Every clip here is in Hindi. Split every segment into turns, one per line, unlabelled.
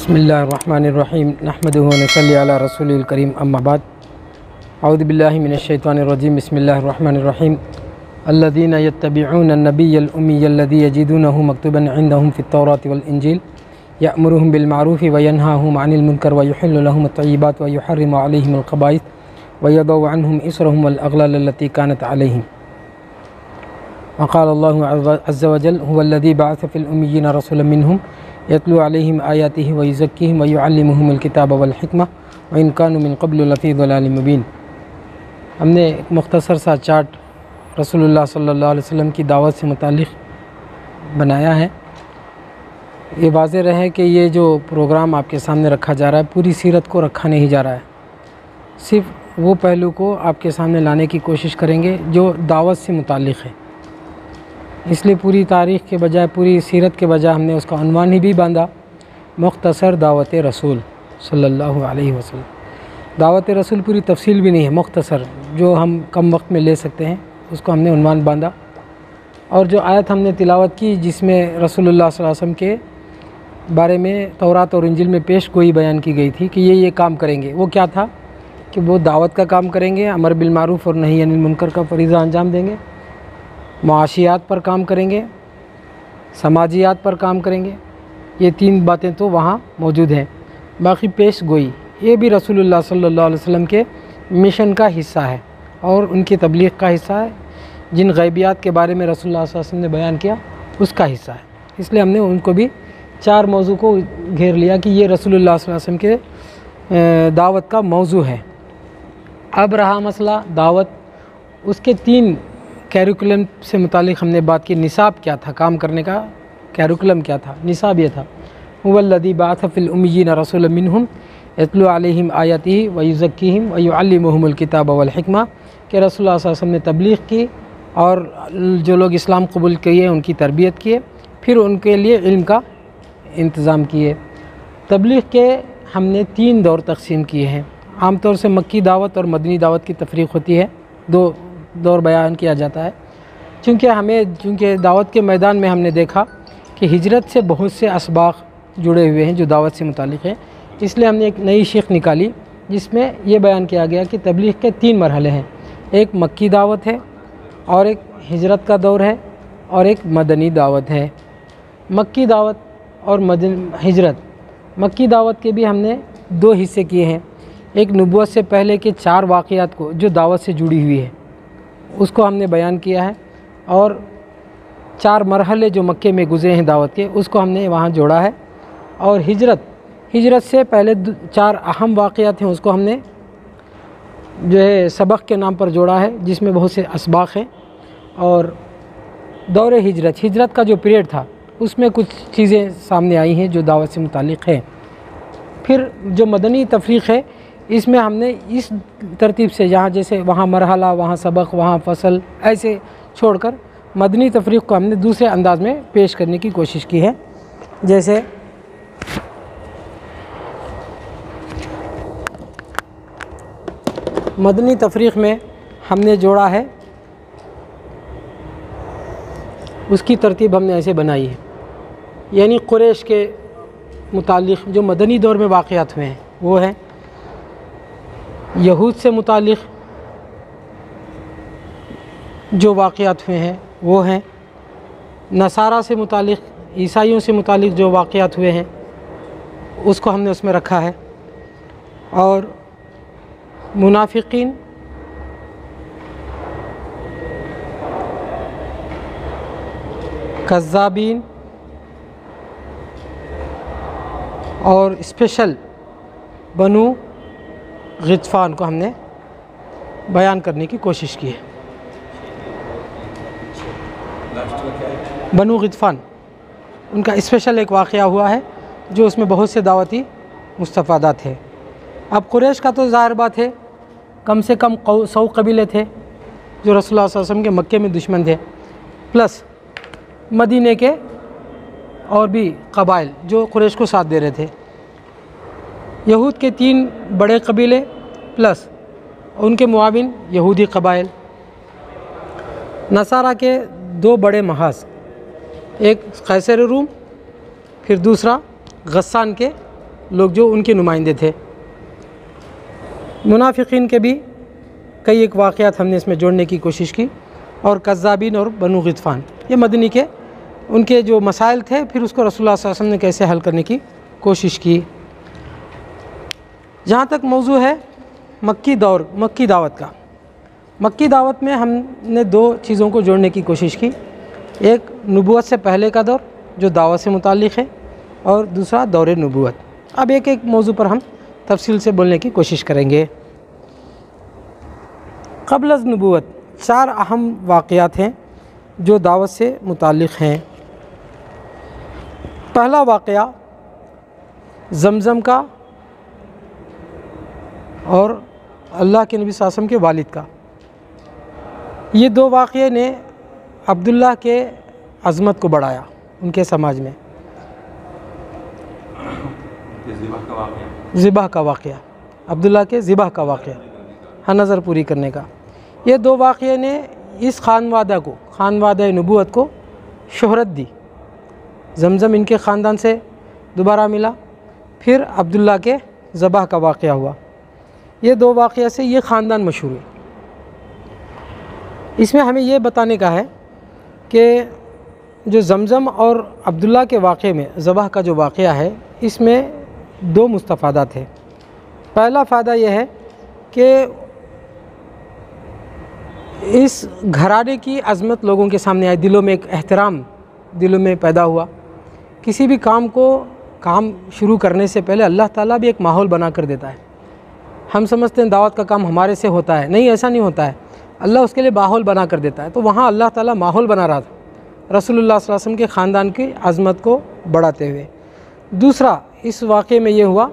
बिस्मिल्लाहिर्रहमानिर्रहीम नहमदुहु व नसल्ली अला रसूलिल करीम अम्मा बाद औज़ु बिल्लाहि मिनश्शैतानिर्रजीम बिस्मिल्लाहिर्रहमानिर्रहीम अल्लज़ीना यत्तबिऊना अन्नबिय्यल उम्मिय्यल्लज़ी यजिदूनहु मक्तूबन इंदहुम फित-तौराति वल इंजील यअमुरुहुम बिल मारूफि व यनहाहुम अनिल मुनकर व युहिल्लु लहुम अत-तय्यिबात व युहर्रिमु अलैहिमुल ख़बाइथ व यदउ अन्हुम इसरहुम वल अग़लाल अल्लती कानत अलैहिम व क़ाल अल्लाहु अज़्ज़ा व जल हुवल्लज़ी बअस फ़िल उम्मिय्यीना रसूलन मिनहुम यतलू अलैहिम आयातिहि व युज़क्कीहिम व युअल्लिमुहुमुल किताब वल हिकमा व इन कानू मिन क़ब्लु लफ़ी ज़लालिम मुबीन। हमने एक मुख्तसर सा चार्ट रसूलुल्लाह सल्लल्लाहु अलैहि वसल्लम की दावत से मुतालिक बनाया है। ये वाज़ेह रहे कि ये जो प्रोग्राम आपके सामने रखा जा रहा है पूरी सीरत को रखा नहीं जा रहा है, सिर्फ़ वो पहलू को आपके सामने लाने की कोशिश करेंगे जो दावत से मुतालिक है। इसलिए पूरी तारीख़ के बजाय, पूरी सीरत के बजाय हमने उसका उन्वान ही भी बांधा मुख्तसर दावत रसूल सल्लल्लाहु अलैहि वसल्लम। दावत रसूल पूरी तफसील भी नहीं है, मुख्तसर जो हम कम वक्त में ले सकते हैं उसको हमने उन्वान बांधा। और जो आयत हमने तिलावत की जिसमें रसूलुल्लाह सल्लल्लाहु अलैहि वसल्लम के बारे में तौरात और इंजील में पेश गोई बयान की गई थी कि ये काम करेंगे, वो क्या था कि वो दावत का काम करेंगे, अमर बिल मारूफ़ और नही अनिल मुनकर का फ़रीज़ा अंजाम देंगे, मुआशियात पर काम करेंगे, समाजियात पर काम करेंगे। ये तीन बातें तो वहाँ मौजूद हैं। बाकी पेश गोई ये भी रसूलुल्लाह सल्लल्लाहु अलैहि वसल्लम के मिशन का हिस्सा है और उनकी तबलीग का हिस्सा है। जिन गैबियात के बारे में रसूलुल्लाह सल्लल्लाहु अलैहि वसल्लम ने बयान किया उसका हिस्सा है। इसलिए हमने उनको भी चार मौजू को घेर लिया कि ये रसूलुल्लाह सल्लल्लाहु अलैहि वसल्लम के दावत का मौजू है। अब रहा मसला दावत, उसके तीन कैरिकुलम से मुतालिक हमने बात की। निसाब क्या था, काम करने का कैरिकुलम क्या था? निसाब ये था हुवल्लज़ी बअस फ़िल उम्मिय्यीना रसूलन मिनहुम यतलू अलैहिम आयातिहि व युज़क्कीहिम व युअल्लिमुहुमुल किताब वल हिकमा कि रसूलुल्लाह सल्लल्लाहु अलैहि वसल्लम ने तबलीग की और जो लोग इस्लाम कबूल किए उनकी तरबियत किए, फिर उनके लिए इल्म का इंतज़ाम किए। तबलीग के हमने तीन दौर तकसीम किए हैं। आमतौर से मक्की दावत और मदनी दावत की तफरीक होती है, दो दौर बयान किया जाता है। चूँकि दावत के मैदान में हमने देखा कि हिजरत से बहुत से असबाक जुड़े हुए हैं जो दावत से मुतालिक है, इसलिए हमने एक नई शिक निकाली जिसमें यह बयान किया गया कि तबलीग के तीन मरहले हैं। एक मक्की दावत है और एक हिजरत का दौर है और एक मदनी दावत है। मक्की दावत और हिजरत, मक्की दावत के भी हमने दो हिस्से किए हैं। एक नबूवत से पहले के चार वाक़यात को जो दावत से जुड़ी हुई है उसको हमने बयान किया है और चार मरहले जो मक्के में गुज़रे हैं दावत के उसको हमने वहाँ जोड़ा है। और हिजरत से पहले चार अहम वाक़यात हैं उसको हमने जो है सबक के नाम पर जोड़ा है जिसमें बहुत से असबाक हैं। और दौरे हिजरत का जो पीरियड था उसमें कुछ चीज़ें सामने आई हैं जो दावत से मुतालिक है। फिर जो मदनी तफरीक़ है इसमें हमने इस तरतीब से जहाँ जैसे वहाँ मरहला, वहाँ सबक, वहाँ फसल, ऐसे छोड़कर मदनी तफरीक़ को हमने दूसरे अंदाज में पेश करने की कोशिश की है। जैसे मदनी तफरीक़ में हमने जोड़ा है, उसकी तरतीब हमने ऐसे बनाई है, यानी कुरैश के मुतालिक जो मदनी दौर में वाक़यात हुए हैं वो है, यहूद से मुतालिक जो वाक़यात हुए हैं वो हैं, नसारा से मुतालिक, ईसाइयों से मुतालिक जो वाक़यात हुए हैं उसको हमने उसमें रखा है, और मुनाफिकीन, कज़्ज़ाबीन और स्पेशल बनु ग़ित्फ़ान को हमने बयान करने की कोशिश की है। बनु ग़ित्फ़ान उनका स्पेशल एक वाक़या हुआ है जो उसमें बहुत से दावती मुस्तफ़ादात है। अब कुरैश का तो ज़ाहिर बात है कम से कम 100 कबीले थे जो रसूलुल्लाह सल्लल्लाहु अलैहि वसल्लम के मक्के में दुश्मन थे, प्लस मदीने के और भी कबाइल जो कुरैश को साथ दे रहे थे। यहूद के 3 बड़े कबीले प्लस उनके मुआविन यहूदी कबाइल। नसारा के 2 बड़े महाज, एक कैसर रूम, फिर दूसरा गस्सान के लोग जो उनके नुमाइंदे थे। मुनाफिकीन के भी कई एक वाक़यात हमने इसमें जोड़ने की कोशिश की, और कज़्ज़ाबीन और बनु ग़ितफ़ान, ये मदनी के उनके जो मसाइल थे, फिर उसको रसूलुल्लाह सल्लल्लाहु अलैहि वसल्लम ने कैसे हल करने की कोशिश की। जहाँ तक मौजू है मक्की दौर, मक्की दावत का, मक्की दावत में हमने दो चीज़ों को जोड़ने की कोशिश की। एक नबूवत से पहले का दौर जो दावत से मुताल्लिक़ है, और दूसरा दौर नबूवत। अब एक एक मौजू पर हम तफसील से बोलने की कोशिश करेंगे। क़ब्ल नबूवत 4 अहम वाक़यात हैं जो दावत से मुताल्लिक़ हैं। पहला वाक़या ज़मज़म का और अल्लाह के नबी सल्लल्लाहु अलैहि वसल्लम के वालिद का। ये दो वाक़ये ने अब्दुल्लाह के अज़मत को बढ़ाया उनके समाज में। ज़िबह का वाक़या, अब्दुल्लाह के ज़िबह का वाक़या, हाँ, नज़र पूरी करने का। ये दो वाक़ये ने इस खानवादा को, खानवादा नबूवत को शोहरत दी। ज़मज़म इनके ख़ानदान से दोबारा मिला, फिर अब्दुल्लाह के ज़बह का वाक़या हुआ। ये दो वाक़या से ये ख़ानदान मशहूर हुए। इसमें हमें ये बताने का है कि जो ज़मज़म और अब्दुल्लाह के वाक़े में ज़बह का जो वाक़या है, इसमें दो मुस्तफ़ादात है। पहला फ़ायदा यह है कि इस घराने की अज़मत लोगों के सामने आई, दिलों में एक एहतराम दिलों में पैदा हुआ। किसी भी काम शुरू करने से पहले अल्लाह ताला भी एक माहौल बना कर देता है। हम समझते हैं दावत का काम हमारे से होता है, नहीं, ऐसा नहीं होता है। अल्लाह उसके लिए माहौल बना कर देता है। तो वहाँ अल्लाह ताला माहौल बना रहा था रसूलुल्लाह सल्लल्लाहु अलैहि वसल्लम के ख़ानदान की अज़मत को बढ़ाते हुए। दूसरा इस वाक़े में ये हुआ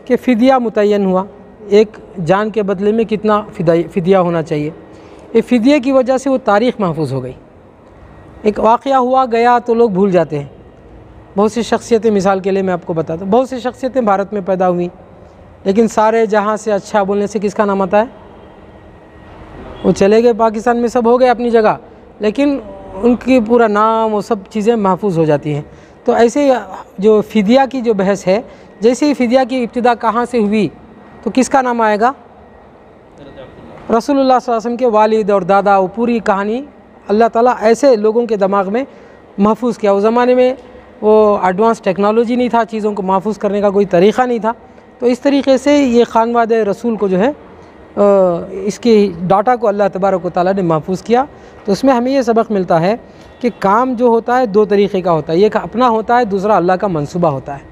कि फ़िदिया मुतय्यन हुआ, एक जान के बदले में कितना फ़िदिया होना चाहिए। ये फ़िदिये की वजह से वो तारीख़ महफूज हो गई। एक वाक़या हुआ गया तो लोग भूल जाते हैं। बहुत सी शख्सियतें, मिसाल के लिए मैं आपको बताता हूँ, बहुत सी शख्सियतें भारत में पैदा हुई, लेकिन सारे जहाँ से अच्छा बोलने से किसका नाम आता है? वो चले गए पाकिस्तान में, सब हो गए अपनी जगह, लेकिन उनकी पूरा नाम, वो सब चीज़ें महफूज हो जाती हैं। तो ऐसे जो फ़िदिया की जो बहस है, जैसे ही फ़िदिया की इब्तिदा कहाँ से हुई तो किसका नाम आएगा? रसूलुल्लाह सल्लल्लाहु अलैहि वसल्लम के वालिद और दादा। वो पूरी कहानी अल्लाह ताला ऐसे लोगों के दिमाग में महफूज किया। उस ज़माने में वो एडवांस टेक्नोलॉजी नहीं था, चीज़ों को महफूज करने का कोई तरीक़ा नहीं था। तो इस तरीक़े से ये ख़ानवादे रसूल को जो है इसकी डाटा को अल्लाह तबारक व तआला ने महफूज किया। तो उसमें हमें ये सबक मिलता है कि काम जो होता है दो तरीक़े का होता है, एक अपना होता है, दूसरा अल्लाह का मंसूबा होता है।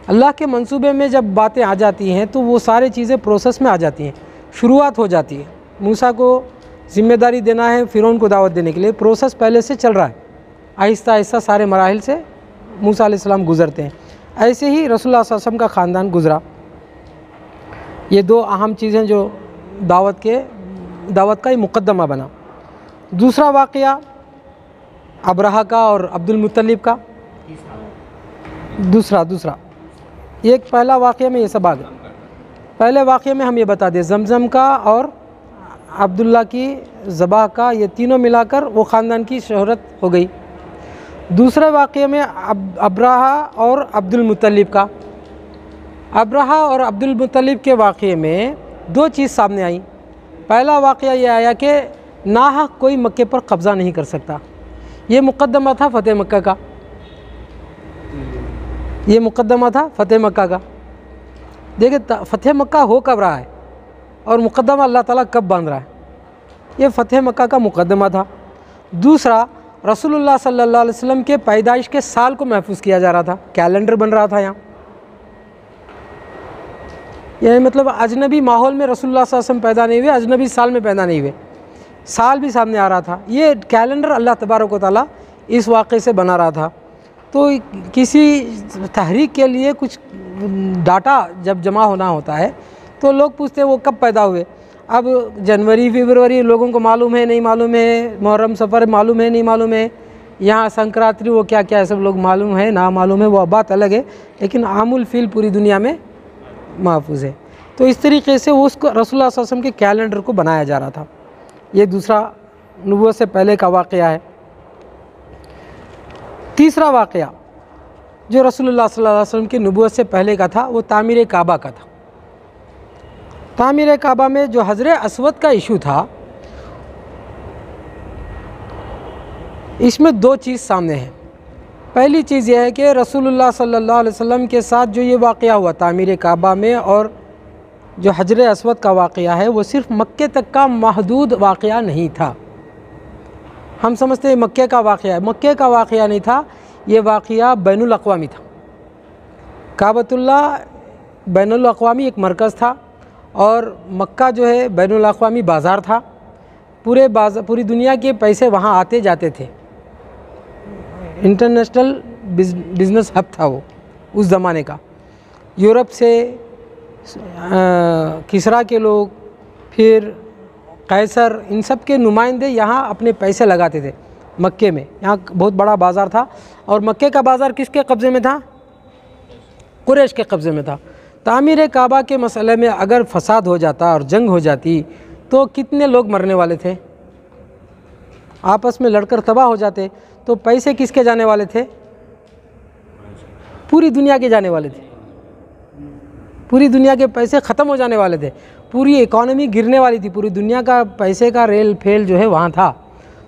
अल्लाह के मंसूबे में जब बातें आ जाती हैं तो वो सारी चीज़ें प्रोसेस में आ जाती हैं, शुरुआत हो जाती है। मूसा को ज़िम्मेदारी देना है फ़िरौन को दावत देने के लिए, प्रोसेस पहले से चल रहा है, आहिस्ता आहिस्ता सारे मराहिल से मूसा अलैहिस्सलाम गुज़रते हैं। ऐसे ही रसूलुल्लाह सल्लल्लाहु अलैहि वसल्लम का ख़ानदान गुज़रा। ये दो अहम चीज़ें जो दावत का ही मुक़द्दमा बना। दूसरा वाक़या अबरहा का और अब्दुल मुत्तलिब का। दूसरा एक पहला वाक़या में ये सब आ गया। पहले वाक़ये में हम ये बता दें, ज़मज़म का और अब्दुल्ला की ज़बह का, ये तीनों मिलाकर वो ख़ानदान की शोहरत हो गई। दूसरे वाक़ये में अबरहा और अब्दुल मुत्तलिब का। अबरहा और अब्दुल मुत्तलिब के वाक़ये में दो चीज़ सामने आई। पहला वाक़या ये आया कि नाहक कोई मक्के पर कब्ज़ा नहीं कर सकता। ये मुक़द्दमा था फ़तेह मक्का का, ये मुक़द्दमा था फ़तेह मक्का का। देखिए फ़तेह मक्का हो कब रहा है और मुक़द्दमा अल्लाह ताला कब बांध रहा है, ये फ़तेह मक्का का मुक़द्दमा था। दूसरा, रसूलुल्लाह सल्लल्लाहु अलैहि वसल्लम के पैदाइश के साल को महफूज किया जा रहा था, कैलेंडर बन रहा था यहाँ। यानी मतलब अजनबी माहौल में रसूलुल्लाह सल्लल्लाहु अलैहि वसल्लम पैदा नहीं हुए, अजनबी साल में पैदा नहीं हुए, साल भी सामने आ रहा था। ये कैलेंडर अल्लाह तबारक व तआला इस वाक़े से बना रहा था। तो किसी तहरीक के लिए कुछ डाटा जब जमा होना होता है तो लोग पूछते हैं वो कब पैदा हुए। अब जनवरी फरवरी लोगों को मालूम है नहीं मालूम है, मुहर्रम सफ़र मालूम है नहीं मालूम है, यहाँ संक्रांति वो क्या क्या है सब लोग मालूम है ना मालूम है, वो बात अलग है, लेकिन आमुल फ़िल पूरी दुनिया में महफूज है। तो इस तरीके से वो उसको रसूलुल्लाह सल्लल्लाहु अलैहि वसल्लम के कैलेंडर को बनाया जा रहा था। ये दूसरा नबूवत से पहले का वाक़या है। तीसरा वाक़या जो रसूलुल्लाह सल्लल्लाहु अलैहि वसल्लम की नबूवत से पहले का था वो तामीर काबा का था। तामीर काबा में जो हजर अस्वद का इशू था, इसमें दो चीज़ सामने है। पहली चीज़ यह है कि रसूलुल्लाह सल्लल्लाहु अलैहि वसल्लम के साथ जो ये वाक़या हुआ तामीर काबा में, और जो हजर अस्वद का वाक़या है वो सिर्फ मक्के तक का महदूद वाक़या नहीं था। हम समझते हैं मक्के का वाक़या है, मक्के का वाक़या नहीं था, ये वाक़या बैनुल अक़वामी था। काबतुल्लाह बैनुल अक़वामी एक मरकज़ था और मक्का जो है बैनुल अक़वामी बाज़ार था। पूरी दुनिया के पैसे वहाँ आते जाते थे, इंटरनेशनल बिज़नेस हब था वो उस ज़माने का। यूरोप से किसरा के लोग, फिर कैसर, इन सब के नुमाइंदे यहाँ अपने पैसे लगाते थे मक्के में। यहाँ बहुत बड़ा बाज़ार था और मक्के का बाज़ार किसके कब्ज़े में था? कुरैश के कब्ज़े में था। तामीर काबा के मसले में अगर फसाद हो जाता और जंग हो जाती तो कितने लोग मरने वाले थे, आपस में लड़कर तबाह हो जाते। तो पैसे किसके जाने वाले थे? पूरी दुनिया के जाने वाले थे। पूरी दुनिया के पैसे ख़त्म हो जाने वाले थे, पूरी इकॉनमी गिरने वाली थी, पूरी दुनिया का पैसे का रेल फेल जो है वहाँ था।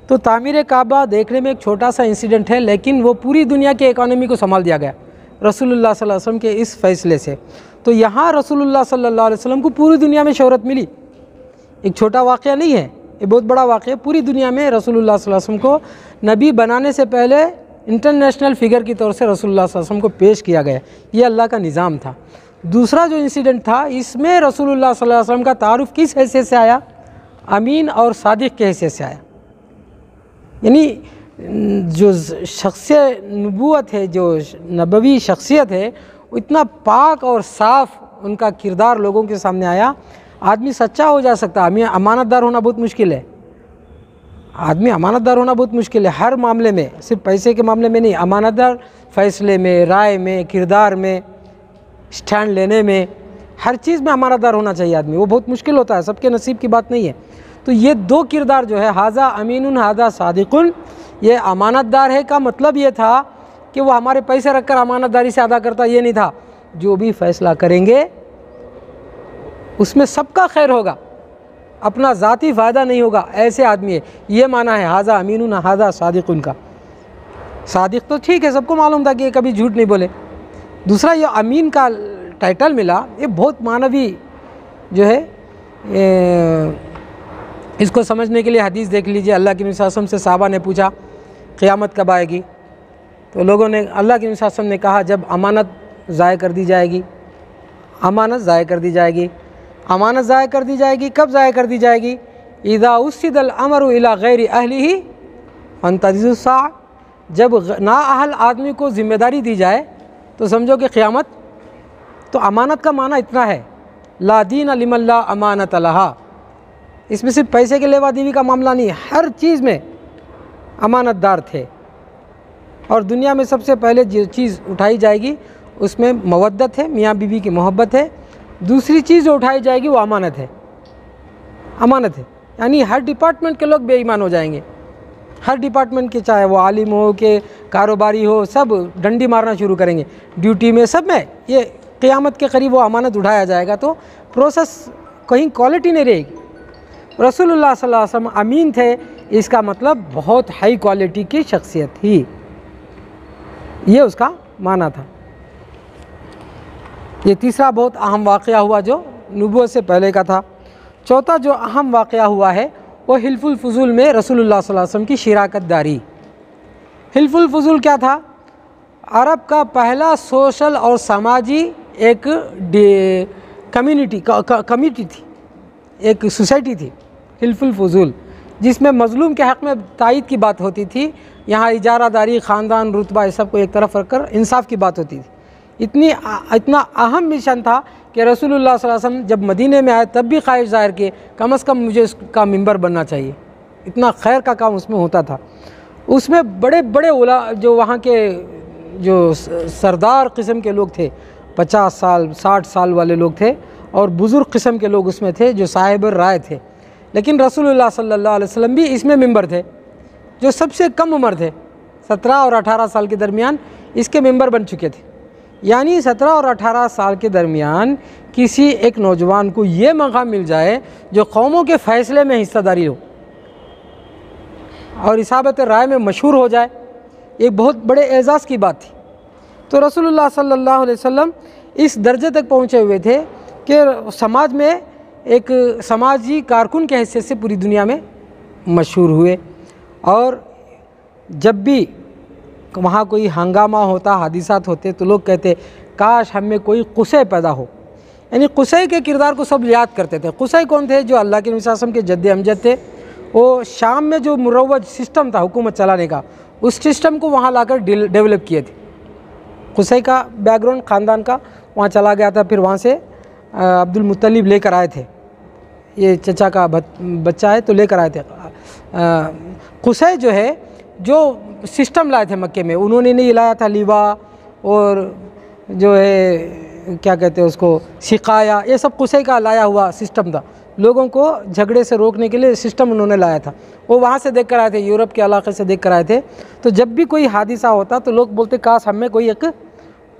तो तामीर काबा देखने में एक छोटा सा इंसिडेंट है, लेकिन वो पूरी दुनिया के इकॉनमी को संभाल दिया गया रसूलुल्लाह सल्लल्लाहु अलैहि वसल्लम के इस फ़ैसले से। तो यहाँ रसूलुल्लाह सल्लल्लाहु अलैहि वसल्लम को पूरी दुनिया में शोहरत मिली। एक छोटा वाक़या नहीं है, ये बहुत बड़ा वाक़या। पूरी दुनिया में रसूलुल्लाह सल्लल्लाहु अलैहि वसल्लम को नबी बनाने से पहले इंटरनेशनल फ़िगर की तौर से रसूलुल्लाह सल्लल्लाहु अलैहि वसल्लम को पेश किया गया। ये अल्लाह का निज़ाम था। दूसरा जो इंसिडेंट था, इसमें रसूलुल्लाह सल्लल्लाहु अलैहि वसल्लम का तारुफ़ किस हैसियत से आया? अमीन और सादिक़ के हैसियत से आया। यानी जो शख्सियत नबूवत है, जो नबवी शख्सियत है, वो इतना पाक और साफ़ उनका किरदार लोगों के सामने आया। आदमी सच्चा हो जा सकता, आदमी अमानतदार होना बहुत मुश्किल है। आदमी अमानतदार होना बहुत मुश्किल है हर मामले में, सिर्फ पैसे के मामले में नहीं। अमानतदार फ़ैसले में, राय में, किरदार में, स्टैंड लेने में, हर चीज़ में अमानतदार होना चाहिए आदमी। वो बहुत मुश्किल होता है, सबके नसीब की बात नहीं है। तो ये दो किरदार जो है, हाजा अमीनुन हाजा सादिकुन, ये अमानतदार है का मतलब ये था कि वो हमारे पैसे रखकर अमानतदारी से अदा करता, ये नहीं था। जो भी फ़ैसला करेंगे उसमें सबका खैर होगा, अपना ज़ाती फ़ायदा नहीं होगा, ऐसे आदमी है। ये माना है हाजा अमीनुन हाजा सादिकुन का। सादिक तो ठीक है, सबको मालूम था कि ये कभी झूठ नहीं बोले। दूसरा ये अमीन का टाइटल मिला, ये बहुत मानवी जो है। इसको समझने के लिए हदीस देख लीजिए। अल्लाह के नबी सल्लल्लाहु अलैहि वसल्लम से सहाबा ने पूछा क़यामत कब आएगी? तो लोगों ने, अल्लाह के नबी सल्लल्लाहु अलैहि वसल्लम ने कहा जब अमानत ज़ाय कर दी जाएगी। अमानत ज़ाय कर दी जाएगी। अमानत ज़ाय कर दी जाएगी, कब ज़ाय कर दी जाएगी? इज़ा उस्सिदल अमरु इला गैरि अहलिही फंतज़िरु साअ, जब नाअहल आदमी को ज़िम्मेदारी दी जाए तो समझो कि क़यामत। तो अमानत का माना इतना है, ला दीन लिमन ला अमानत लहा। इसमें सिर्फ पैसे के लेवा देवी का मामला नहीं, हर चीज़ में अमानतदार थे। और दुनिया में सबसे पहले जो चीज़ उठाई जाएगी उसमें मवद्दत है, मियाँ बीवी की मोहब्बत है। दूसरी चीज़ जो उठाई जाएगी वो अमानत है। अमानत है यानी हर डिपार्टमेंट के लोग बेईमान हो जाएंगे। हर डिपार्टमेंट के, चाहे वो आलिम हो के कारोबारी हो, सब डंडी मारना शुरू करेंगे ड्यूटी में, सब में। ये क़यामत के करीब वो अमानत उठाया जाएगा तो प्रोसेस कहीं क्वालिटी नहीं रहेगी। रसूलुल्लाह सल्लल्लाहु अलैहि वसल्लम अमीन थे, इसका मतलब बहुत हाई क्वालिटी की शख्सियत थी, ये उसका माना था। ये तीसरा बहुत अहम वाक़या हुआ जो नबूवत से पहले का था। चौथा जो अहम वाक़या हुआ है वो हिल्फुल फुज़ूल में रसूलुल्लाह सल्लल्लाहु अलैहि वसल्लम की शिराकत दारी। हिल्फुल फुज़ूल क्या था? अरब का पहला सोशल और समाजी एक कम्युनिटी थी, एक सोसाइटी थी हिल्फुल फुज़ूल, जिसमें मज़लूम के हक़ में तायीद की बात होती थी। यहाँ इजारादारी, ख़ानदान, रुतबा, इस सब को एक तरफ रखकर इंसाफ की बात होती थी। इतना अहम मिशन था कि रसूलुल्लाह सल्लल्लाहु अलैहि वसल्लम जब मदीने में आए तब भी ख्वाहिश ज़ाहिर किए कम से कम मुझे इसका मिंबर बनना चाहिए। इतना खैर का काम उसमें होता था। उसमें बड़े बड़े उला जो वहाँ के जो सरदार किस्म के लोग थे, 50 साल 60 साल वाले लोग थे, और बुज़ुर्ग किस्म के लोग उसमें थे जो साहिब राय थे। लेकिन रसूलुल्लाह सल्लल्लाहु अलैहि वसल्लम भी इसमें मिंबर थे, जो सबसे कम उम्र थे। 17 और 18 साल के दरमियान इसके मेंबर बन चुके थे। यानी 17 और 18 साल के दरमियान किसी एक नौजवान को ये मौका मिल जाए जो कौमों के फ़ैसले में हिस्सेदारी हो और इसाबत राय में मशहूर हो जाए, एक बहुत बड़े एज़ाज़ की बात थी। तो रसूलुल्लाह सल्लल्लाहु अलैहि वसल्लम इस दर्जे तक पहुँचे हुए थे कि समाज में एक समाजी कारकुन के हैसियत से पूरी दुनिया में मशहूर हुए। और जब भी वहाँ कोई हंगामा होता, हादिसात होते, तो लोग कहते काश हम में कोई कुसै पैदा हो। यानी कुसै के किरदार को सब याद करते थे। कुसै कौन थे? जो अल्लाह के नबी सल्लल्लाहु अलैहि वसल्लम के जद्द अमजद थे। वो शाम में जो मुरव्वज सिस्टम था हुकूमत चलाने का, उस सिस्टम को वहाँ लाकर डेवलप किए थे। कुसै का बैकग्राउंड ख़ानदान का वहाँ चला गया था। फिर वहाँ से अब्दुल मुत्तलिब लेकर आए थे, ये चचा का बच्चा है तो लेकर आए थे। कुसै जो है जो सिस्टम लाए थे मक्के में, उन्होंने नहीं लाया था लीवा और जो है क्या कहते हैं उसको सिकाया, ये सब कुसै का लाया हुआ सिस्टम था। लोगों को झगड़े से रोकने के लिए सिस्टम उन्होंने लाया था। वो वहाँ से देख कर आए थे, यूरोप के इलाके से देख कर आए थे। तो जब भी कोई हादिसा होता तो लोग बोलते काश हम में कोई एक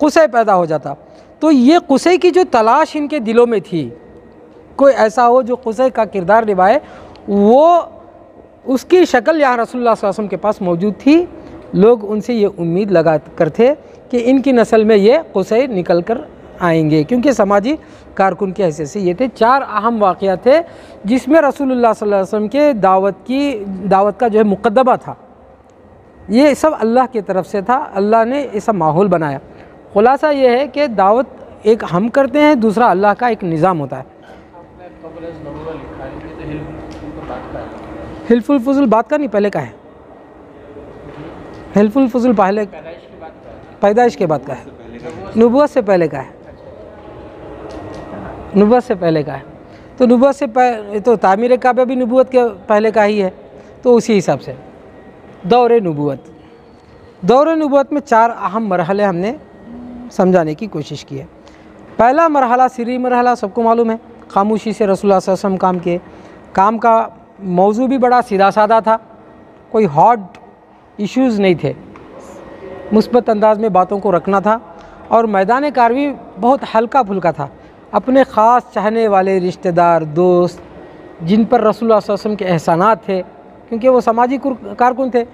कुसै पैदा हो जाता। तो ये कुसै की जो तलाश इनके दिलों में थी, कोई ऐसा हो जो कुसै का किरदार निभाए, वो उसकी शक्ल यहाँ रसूलुल्लाह सल्लल्लाहु अलैहि वसल्लम के पास मौजूद थी। लोग उनसे ये उम्मीद लगा करते कि इनकी नस्ल में ये कुसै निकल कर आएंगे, क्योंकि समाजी कारकुन की हैसियत से ये थे। 4 अहम वाक़या थे जिसमें रसूलुल्लाह सल्लल्लाहु अलैहि वसल्लम के दावत का जो है मुक़द्दमा था। ये सब अल्लाह की तरफ से था, अल्लाह ने ऐसा माहौल बनाया। खुलासा ये है कि दावत एक हम करते हैं, दूसरा अल्लाह का एक निज़ाम होता है। हिल्फुल फुजुल बात का नहीं, पहले का है। हिल्फुल फुजुल पहले पैदाइश के बाद का है, नबूवत से पहले का है। नबूवत से पहले का है तो नबूवत से तो तामीर काबा भी नबूवत के पहले का ही है। तो उसी हिसाब से दौर नबूवत में 4 अहम मरहले हमने समझाने की कोशिश की है। पहला मरहला सिर्री मरहला, सबको मालूम है। खामोशी से रसूलुल्लाह सल्लल्लाहु अलैहि वसल्लम काम किए। काम का मौजू भी बड़ा सीधा साधा था, कोई हॉट इश्यूज़ नहीं थे, मुस्बत अंदाज में बातों को रखना था। और मैदान कार भी बहुत हल्का फुल्का था। अपने ख़ास चाहने वाले रिश्तेदार, दोस्त, जिन पर रसूलुल्लाह सल्लल्लाहु अलैहि वसल्लम के एहसानात थे, क्योंकि वो समाजी कारकुन थे।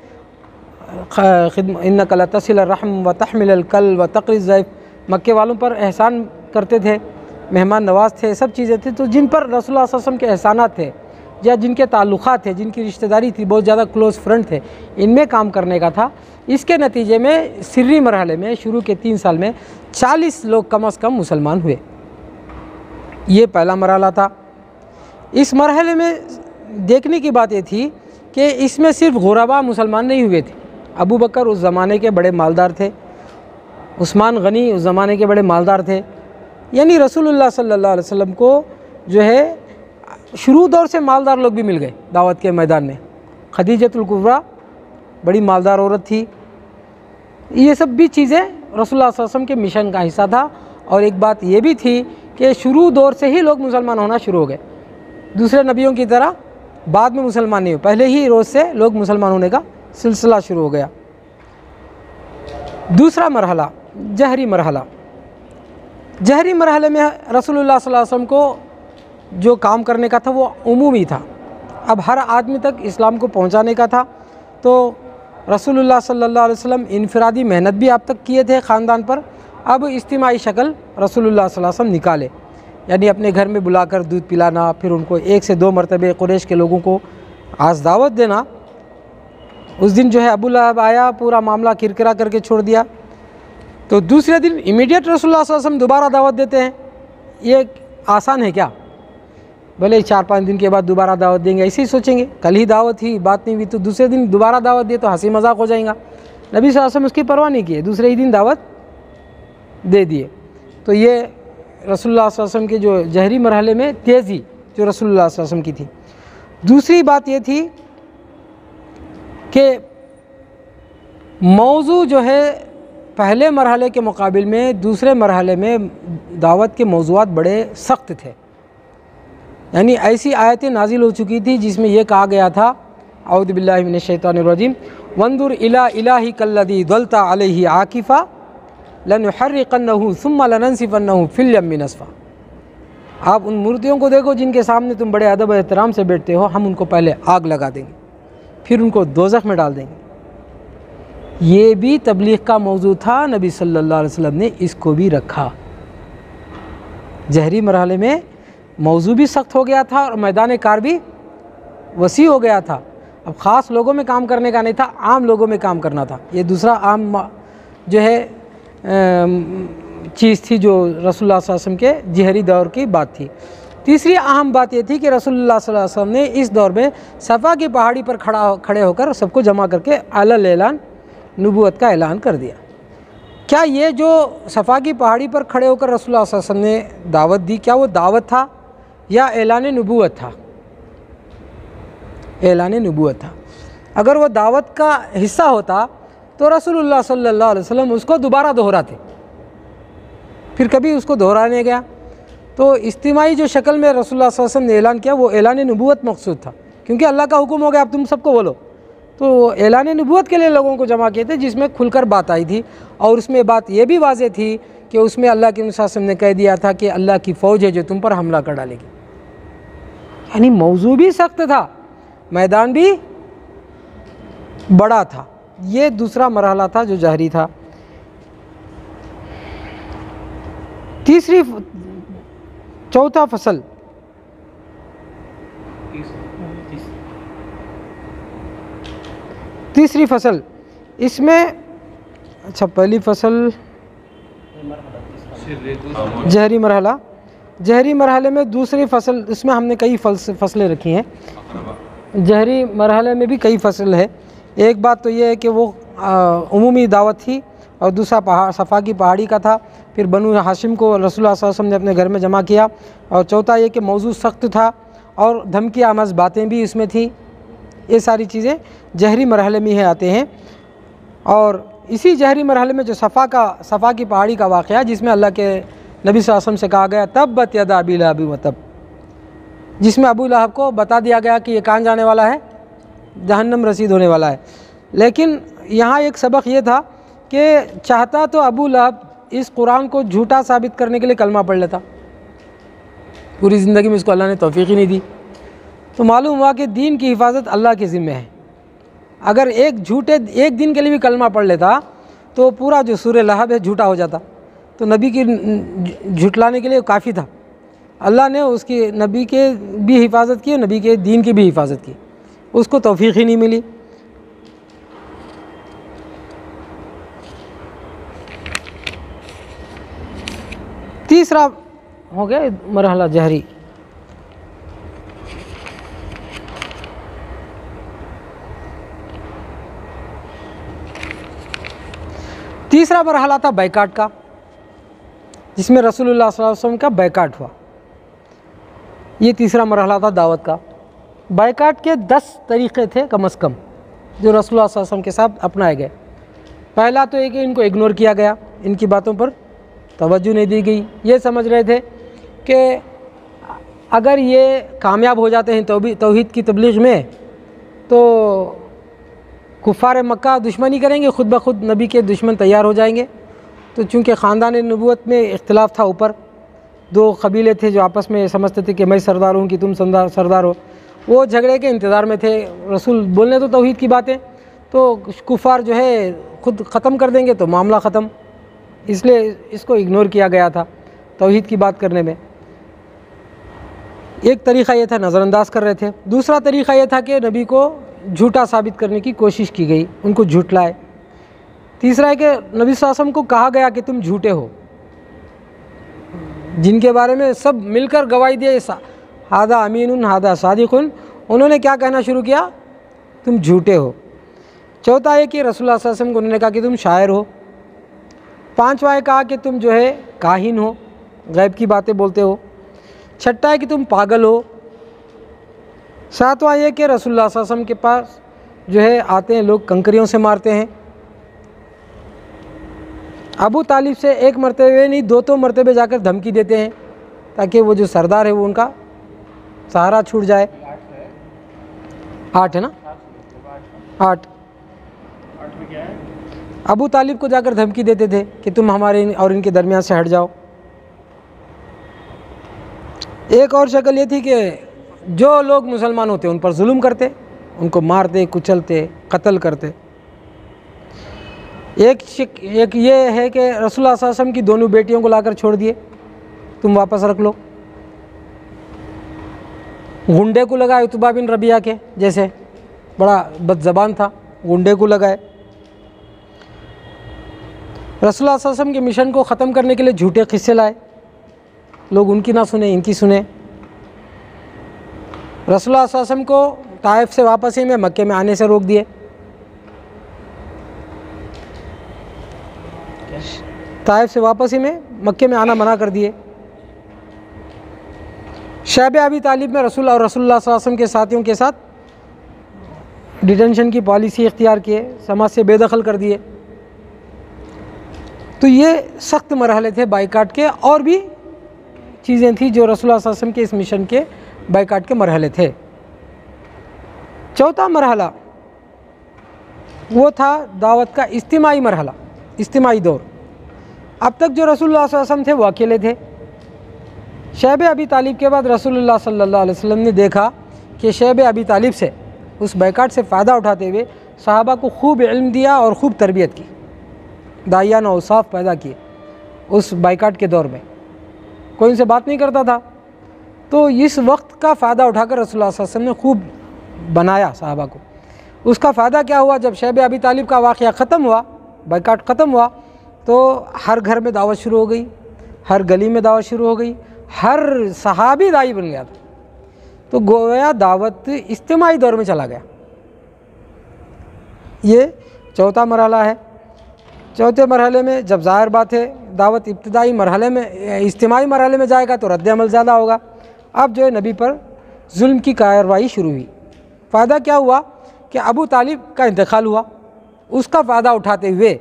इन्नका लतसिल रहम व तहमिल कल व तक़री ज़ैफ़, मक्के वालों पर एहसान करते थे, मेहमान नवाज थे, सब चीज़ें थी। तो जिन पर रसूलुल्लाह सल्लल्लाहु अलैहि वसल्लम के एहसानात थे या जिनके ताल्लुक़ात थे, जिनकी रिश्तेदारी थी, बहुत ज़्यादा क्लोज़ फ्रेंड थे, इनमें काम करने का था। इसके नतीजे में सिर्री मरहले में शुरू के 3 साल में 40 लोग कम अज़ कम मुसलमान हुए। ये पहला मरहला था। इस मरहले में देखने की बात ये थी कि इसमें सिर्फ गुरबा मुसलमान नहीं हुए थे। अबू बकर उस ज़माने के बड़े मालदार थे, उस्मान गनी उस ज़माने के बड़े मालदार थे। यानी रसूलुल्लाह सल्लल्लाहु अलैहि वसल्लम को जो है शुरू दौर से मालदार लोग भी मिल गए दावत के मैदान में। खदीजतुल कुबरा बड़ी मालदार औरत थी। ये सब भी चीज़ें रसूलुल्लाह सल्लल्लाहु अलैहि वसल्लम के मिशन का हिस्सा था। और एक बात ये भी थी कि शुरू दौर से ही लोग मुसलमान होना शुरू हो गए। दूसरे नबियों की तरह बाद में मुसलमान नहीं हो, पहले ही रोज़ से लोग मुसलमान होने का सिलसिला शुरू हो गया। दूसरा मरहला जहरी मरहला। जहरी मरहले में रसूलुल्लाह सल्लल्लाहु अलैहि वसल्लम को जो काम करने का था वो उमूमी था। अब हर आदमी तक इस्लाम को पहुंचाने का था। तो रसूलुल्लाह सल्लल्लाहु अलैहि वसल्लम इनफरादी मेहनत भी आप तक किए थे ख़ानदान पर। अब इज्तिमाई शक्ल रसूलुल्लाह सल्लल्लाहु अलैहि वसल्लम निकाले, यानी अपने घर में बुलाकर दूध पिलाना, फिर उनको 1 से 2 मरतबे कुरैश के लोगों को आज दावत देना। उस दिन जो है अबू लहब आया, पूरा मामला किरकिरा करके छोड़ दिया। तो दूसरे दिन इमीडिएट रसूलुल्लाह सल्लल्लाहु अलैहि वसल्लम दोबारा दावत देते हैं। ये आसान है क्या? भले 4-5 दिन के बाद दोबारा दावत देंगे, ऐसे ही सोचेंगे। कल ही दावत ही, बात नहीं हुई, तो दूसरे दिन दोबारा दावत दिए तो हंसी मजाक हो जाएगा। नबी सल्लल्लाहु अलैहि वसल्लम उसकी परवाह नहीं किए, दूसरे ही दिन दावत दे दिए। तो ये रसूलुल्लाह सल्लल्लाहु अलैहि वसल्लम के जो जहरी मरहले में तेज़ी जो रसूलुल्लाह सल्लल्लाहु अलैहि वसल्लम की थी। दूसरी बात ये थी कि मौजू जो है पहले मरहले के मुकाबिल में दूसरे मरहले में दावत के मौज़ूआत बड़े सख्त थे। यानी ऐसी आयतें नाजिल हो चुकी थी जिसमें यह कहा गया था औज़ु बिल्लाहि मिनश शैतानिर रजीम वंदुर इला इलाही कल्लदी दलता अलैहि आकिफ़ा लनुहर्रिकन्नहु सुम्मा लनंसिफन्नहु फिल यम्मि नस्फा। आप उन मूर्तियों को देखो जिनके सामने तुम बड़े अदब एहतराम से बैठते हो, हम उनको पहले आग लगा देंगे, फिर उनको दोज़ख में डाल देंगे। ये भी तबलीग का मौजू था, नबी सल्लल्लाहु अलैहि वसल्लम ने इसको भी रखा। जहरी मरहले में मौजू भी सख्त हो गया था और मैदान कार भी वसी हो गया था। अब ख़ास लोगों में काम करने का नहीं था, आम लोगों में काम करना था। ये दूसरा आम जो है चीज़ थी जो रसूलुल्लाह सल्लल्लाहु अलैहि वसल्लम के जहरी दौर की बात थी। तीसरी अहम बात ये थी कि रसूलुल्लाह सल्लल्लाहु अलैहि वसल्लम ने इस दौर में सफ़ा की पहाड़ी पर खड़े होकर सबको जमा करके अलल ऐलान नबूवत का ऐलान कर दिया। क्या ये जो सफ़ा की पहाड़ी पर खड़े होकर रसूलुल्लाह सल्लल्लाहु अलैहि वसल्लम ने दावत दी, क्या वो दावत था या ऐलान नबूवत था? ऐलान नबूवत था। अगर वो दावत का हिस्सा होता तो रसूलुल्लाह सल्लल्लाहु अलैहि वसल्लम उसको दोबारा दोहराते, फिर कभी उसको दोहराने गया। तो इज्तिमाई जो शक्ल में रसूलुल्लाह सल्लल्लाहु अलैहि वसल्लम ने ऐलान किया वो ऐलान नबूवत मकसूद था, क्योंकि अल्लाह का हुक्म हो गया अब तुम सबको बोलो। तो ऐलान नबूवत के लिए लोगों को जमा किए थे, जिसमें खुलकर बात आई थी। और उसमें बात ये भी वाज़ेह थी कि उसमें अल्लाह के नबी सल्लल्लाहु अलैहि वसल्लम ने कह दिया था कि अल्लाह की फ़ौज है जो तुम पर हमला कर डालेगी। यानी मौजू भी सख्त था, मैदान भी बड़ा था। ये दूसरा मरहला था जो जहरी था। चौथा फसल, तीसरी फसल इसमें, अच्छा पहली फसल जहरी मरहला, जहरी मरहले में दूसरी फसल, इसमें हमने कई फसलें रखी हैं। जहरी मरहले में भी कई फसल है। एक बात तो ये है कि वो उमूमी दावत थी और दूसरा सफ़ा की पहाड़ी का था। फिर बनु हाशिम को रसूलुल्लाह सल्लल्लाहु अलैहि वसल्लम ने अपने घर में जमा किया। और चौथा ये कि मौजू सख्त था और धमकी आमज़ बातें भी इसमें थी। ये सारी चीज़ें जहरी मरहले में ही आते हैं। और इसी जहरी मरहले में जो सफ़ा की पहाड़ी का वाक़या, जिसमें अल्लाह के नबी सल्लल्लाहु अलैहि वसल्लम से कहा गया तब्बत यदा अबी लहब व तब, जिसमें अबू लहब को बता दिया गया कि ये कहाँ जाने वाला है, जहन्नम रसीद होने वाला है। लेकिन यहाँ एक सबक ये था कि चाहता तो अबू लहब इस कुरान को झूठा साबित करने के लिए कलमा पढ़ लेता, पूरी ज़िंदगी में इसको अल्लाह ने तौफीक ही नहीं दी। तो मालूम हुआ कि दीन की हिफाजत अल्लाह के ज़िम्मे है। अगर एक दिन के लिए भी कलमा पढ़ लेता तो पूरा जो सूरह लहब है झूठा हो जाता। तो नबी की झुटलाने के लिए काफ़ी था। अल्लाह ने उसकी नबी के भी हिफाजत की, नबी के दीन की भी हिफाजत की, उसको तौफीक ही नहीं मिली। तीसरा हो गया मरहला जहरी। तीसरा मरहला था बैकाट का, जिसमें रसूलुल्लाह सल्लल्लाहु अलैहि वसल्लम का बैकाट हुआ। ये तीसरा मरहला था दावत का। बैकाट के 10 तरीक़े थे कम अज़ कम जो रसूलुल्लाह सल्लल्लाहु अलैहि वसल्लम के साथ अपनाए गए। पहला तो एक इनको इग्नोर किया गया, इनकी बातों पर तवज्जो नहीं दी गई। ये समझ रहे थे कि अगर ये कामयाब हो जाते हैं तौहीद की तबलीग में तो कुफ़ार मक्का दुश्मनी करेंगे, ख़ुद ब खुद नबी के दुश्मन तैयार हो जाएंगे। तो चूँकि ख़ानदान नबूवत में इख्तिलाफ़ था, ऊपर 2 कबीले थे जो आपस में समझते थे कि मैं सरदार हूँ कि तुम सरदार हो, वो झगड़े के इंतज़ार में थे। रसूल बोलने तो तौहीद की बातें, तो कुफ़ार जो है ख़ुद ख़त्म कर देंगे तो मामला ख़त्म, इसलिए इसको इग्नोर किया गया था तौहीद की बात करने में। एक तरीक़ा ये था, नज़रअंदाज कर रहे थे। दूसरा तरीक़ा ये था कि नबी को झूठा साबित करने की कोशिश की गई, उनको झूठलाए। तीसरा है कि नबी सल्लल्लाहु अलैहि वसल्लम को कहा गया कि तुम झूठे हो, जिनके बारे में सब मिलकर गवाही दिए हादा अमीनुन हादा सादिकुन, उन्होंने क्या कहना शुरू किया, तुम झूठे हो। चौथा है कि रसूलुल्लाह सल्लल्लाहु अलैहि वसल्लम को उन्होंने कहा कि तुम शायर हो। पांचवा है कहा कि तुम जो है काहिन हो, गैब की बातें बोलते हो। छठा है कि तुम पागल हो। सातवां ये कि रसूलुल्लाह सल्लल्लाहु अलैहि वसल्लम के पास जो है आते हैं लोग, कंकरियों से मारते हैं। अबू तालिब से एक मरतबे नहीं 2 मरतबे जाकर धमकी देते हैं ताकि वो जो सरदार है वो उनका सहारा छूट जाए। 8 है ना, 8। अबू तालिब को जाकर धमकी देते थे कि तुम हमारे और इनके दरमियान से हट जाओ। एक और शक्ल ये थी कि जो लोग मुसलमान होते उन पर जुल्म करते, उनको मारते, कुचलते, कत्ल करते। एक ये है कि रसूलुल्लाह सल्लल्लाहु अलैहि वसल्लम की दोनों बेटियों को लाकर छोड़ दिए, तुम वापस रख लो। गुंडे को लगाए, उतबा बिन रबिया के जैसे बड़ा बदज़बान था, गुंडे को लगाए। रसूलुल्लाह सल्लल्लाहु अलैहि वसल्लम के मिशन को ख़त्म करने के लिए झूठे किस्से लाए, लोग उनकी ना सुने इनकी सुने। रसूलुल्लाह सल्लल्लाहु अलैहि वसल्लम को ताइफ से वापसी में मक्के में आने से रोक दिए। ताइफ से वापसी में मक्के में आना मना कर दिए। शैब अबी तालिब में रसूलुल्लाह सल्लल्लाहु अलैहि वसल्लम के साथियों के साथ डिटेंशन की पॉलिसी इख्तियार किए, समाज से बेदखल कर दिए। तो ये सख्त मरहले थे बाइकाट के, और भी चीज़ें थी जो रसूलुल्लाह सल्लल्लाहु अलैहि वसल्लम के इस मिशन के बाइकाट के मरहले थे। चौथा मरहला वो था दावत का इज्तिमाई मरहला, इज्तिमाई दौर। अब तक जो रसूलुल्लाह सल्लल्लाहु अलैहि वसल्लम थे वो अकेले थे। शैब अबी तालिब के बाद रसूलुल्लाह सल्लल्लाहु अलैहि वसल्लम ने देखा कि शैब अबी तालिब से, उस बैकाट से फ़ायदा उठाते हुए सहाबा को खूब इल्म दिया और ख़ूब तरबियत की, दाइयान औसाफ पैदा किए। उस बैकाट के दौर में कोई उनसे बात नहीं करता था, तो इस वक्त का फ़ायदा उठाकर रसूलुल्लाह सल्लल्लाहु अलैहि वसल्लम ने खूब बनाया सहाबा को। उसका फ़ायदा क्या हुआ, जब शैब अबी तालिब का वाक़या ख़त्म हुआ, बैकाट ख़त्म हुआ, तो हर घर में दावत शुरू हो गई, हर गली में दावत शुरू हो गई, हर सहाबी दाई बन गया था। तो गोया दावत इज्तिमाई दौर में चला गया। ये चौथा मरहला है। चौथे मरहले में जब ज़ाहिर बात है दावत इब्तिदाई मरहले में, इज्तिमाई मरहले में जाएगा तो रद्द अमल ज़्यादा होगा। अब जो है नबी पर जुल्म की कार्रवाई शुरू हुई। फ़ायदा क्या हुआ कि अबू तालिब का इंतकाल हुआ, उसका फ़ायदा उठाते हुए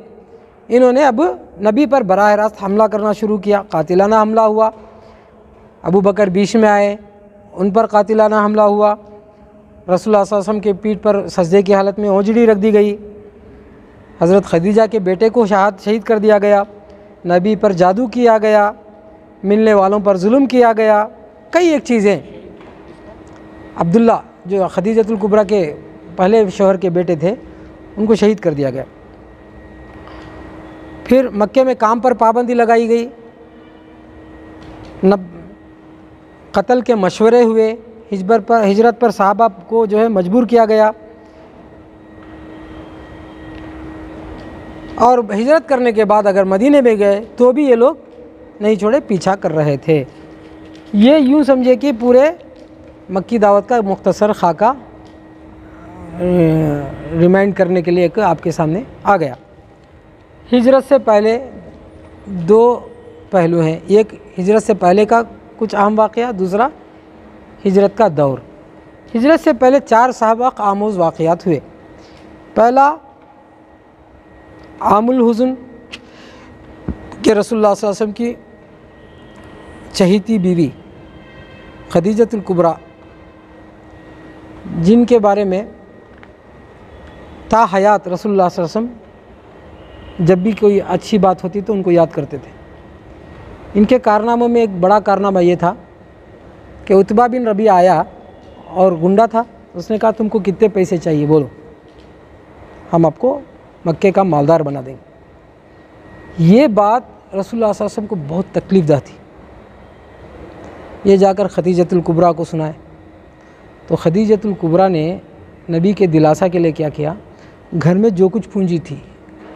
इन्होंने अब नबी पर बराह रास्त हमला करना शुरू किया। कातिलाना हमला हुआ, अबू बकर बीच में आए, उन पर कातिलाना हमला हुआ। रसूलुल्लाह सल्लल्लाहु अलैहि वसल्लम के पीठ पर सजदे की हालत में ओंजड़ी रख दी गई। हज़रत खदीजा के बेटे को शहीद कर दिया गया। नबी पर जादू किया गया, मिलने वालों पर जुल्म किया गया। कई एक चीज़ें, अब्दुल्ला जो खदीजतुल कुबरा के पहले शौहर के बेटे थे, उनको शहीद कर दिया गया। फिर मक्के में काम पर पाबंदी लगाई गई, कत्ल के मशवरे हुए, हिजरत पर सहाबा को जो है मजबूर किया गया, और हिजरत करने के बाद अगर मदीने में गए तो भी ये लोग नहीं छोड़े, पीछा कर रहे थे। ये यूँ समझे कि पूरे मक्की दावत का मुख्तसर खाका रिमाइंड करने के लिए एक आपके सामने आ गया। हिजरत से पहले दो पहलू हैं, एक हिजरत से पहले का कुछ अहम वाक़या, दूसरा हिजरत का दौर। हिजरत से पहले 4 सबक आमूज़ वाक़यात हुए। पहला आमुल हुज़न के रसूलुल्लाह सल्लल्लाहु अलैहि वसल्लम की चहीती बीवी खदीजतुल कुबरा, जिनके बारे में ता हयात रसूलुल्लाह सल्लल्लाहु अलैहि वसल्लम जब भी कोई अच्छी बात होती तो उनको याद करते थे। इनके कारनामों में एक बड़ा कारनामा ये था कि उतबा बिन रबी आया और गुंडा था, उसने कहा तुमको कितने पैसे चाहिए बोलो, हम आपको मक्के का मालदार बना देंगे। ये बात रसूलुल्लाह सल्लल्लाहु अलैहि वसल्लम को बहुत तकलीफ़दा थी। ये जाकर खदीजतुल कुबरा को सुनाए, तो खदीजतुल कुबरा ने नबी के दिलासा के लिए क्या किया, घर में जो कुछ पूंजी थी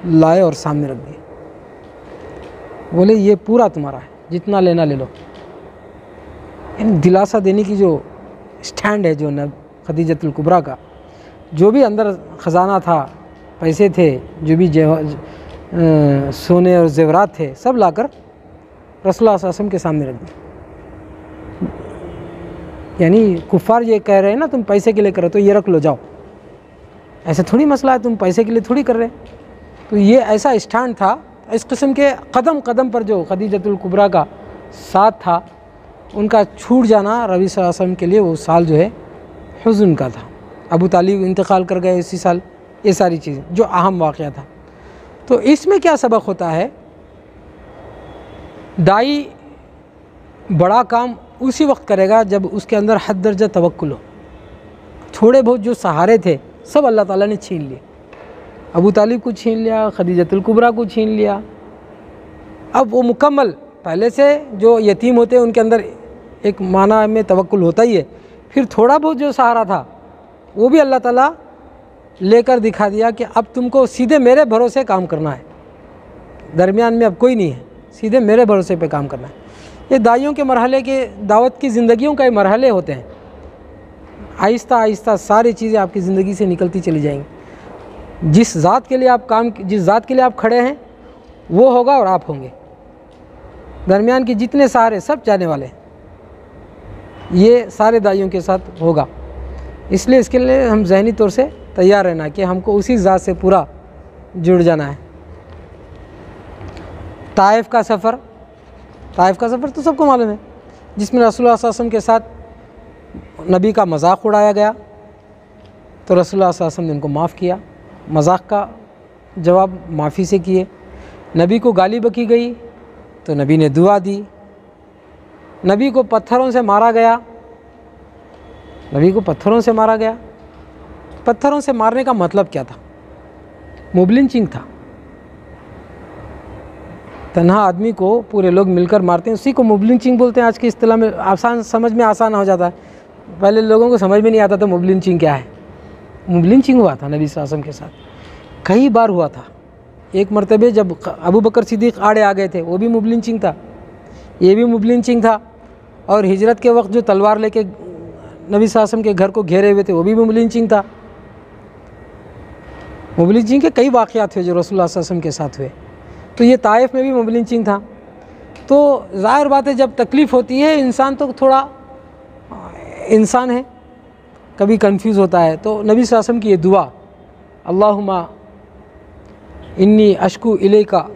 लाए और सामने रख दिए। बोले ये पूरा तुम्हारा है, जितना लेना ले लो। इन दिलासा देने की जो स्टैंड है जो न खदीजतुल कुबरा का, जो भी अंदर ख़जाना था, पैसे थे, जो भी सोने और जेवरात थे, सब लाकर रसूलुल्लाह सल्लल्लाहु अलैहि वसल्लम के सामने रख दिए। यानी कुफ़ार ये कह रहे हैं ना तुम पैसे के लिए कर रहे, तो ये रख लो जाओ, ऐसे थोड़ी मसला है, तुम पैसे के लिए थोड़ी कर रहे। तो ये ऐसा स्टैंड था। इस किस्म के कदम कदम पर जो खदीजतुल कुबरा का साथ था, उनका छूट जाना नबी सल्लल्लाहु अलैहि वसल्लम के लिए वो साल जो है हुज़्न का था। अबू तालिब इंतकाल कर गए इसी साल, ये सारी चीज़ें जो अहम वाक़या था। तो इसमें क्या सबक होता है, दाई बड़ा काम उसी वक्त करेगा जब उसके अंदर हद दर्जा तवक्कुल हो। थोड़े बहुत जो सहारे थे सब अल्लाह ताला ने छीन लिए। अबू तालिब को छीन लिया, खदीजतुल कुबरा को छीन लिया। अब वो मुकम्मल, पहले से जो यतीम होते हैं उनके अंदर एक माना में तवक्कुल होता ही है, फिर थोड़ा बहुत जो सहारा था वो भी अल्लाह ताला लेकर दिखा दिया कि अब तुमको सीधे मेरे भरोसे काम करना है, दरमियान में अब कोई नहीं है, सीधे मेरे भरोसे पे काम करना है। ये दाइयों के मरहले के, दावत की ज़िंदगियों का ये मरहले होते हैं। आहिस्ता आहिस्ता सारी चीज़ें आपकी ज़िंदगी से निकलती चली जाएंगी। जिस ज़ात के लिए आप खड़े हैं वो होगा और आप होंगे। दरमियान के जितने सहारे सब जाने वाले हैं, ये सारे दाइयों के साथ होगा। इसलिए इसके लिए हम ज़हनी तौर से तैयार रहना कि हमको उसी ज़ात से पूरा जुड़ जाना है। ताइफ का सफ़र तो सबको मालूम है, जिसमें रसूलुल्लाह सल्लल्लाहु अलैहि वसल्लम के साथ नबी का मजाक उड़ाया गया, तो रसूलुल्लाह सल्लल्लाहु अलैहि वसल्लम ने उनको माफ़ किया, मजाक का जवाब माफ़ी से किए। नबी को गाली बकी गई तो नबी ने दुआ दी। नबी को पत्थरों से मारा गया, पत्थरों से मारने का मतलब क्या था? मोब लिंचिंग था। तन्हा आदमी को पूरे लोग मिलकर मारते हैं, उसी को मोब लिंचिंग बोलते हैं। आज की इस्तिलाह में आसान, समझ में आसान हो जाता है। पहले लोगों को समझ में नहीं आता था मोब लिंचिंग क्या है। मोब लिंचिंग हुआ था नबी सल्लल्लाहु अलैहि वसल्लम के साथ, कई बार हुआ था। एक मरतबे जब अबू बकर सिद्दीक़ आड़े आ गए थे, वो भी मोब लिंचिंग था, ये भी मोब लिंचिंग था। और हिजरत के वक्त जो तलवार लेके नबी सल्लल्लाहु अलैहि वसल्लम के घर को घेरे हुए थे, वो भी मोब लिंचिंग था। मोब लिंचिंग के कई वाक़यात हुए जो रसूलुल्लाह सल्लल्लाहु अलैहि वसल्लम के साथ हुए। तो ये ताइफ में भी मोब लिंचिंग था। तो ज़ाहिर बात है, जब तकलीफ़ होती है इंसान तो थोड़ा इंसान है, कभी कंफ्यूज होता है। तो नबी सल्लल्लाहु अलैहि वसल्लम की ये दुआ, अल्लाहुम्मा इन्नी अशकू इलैका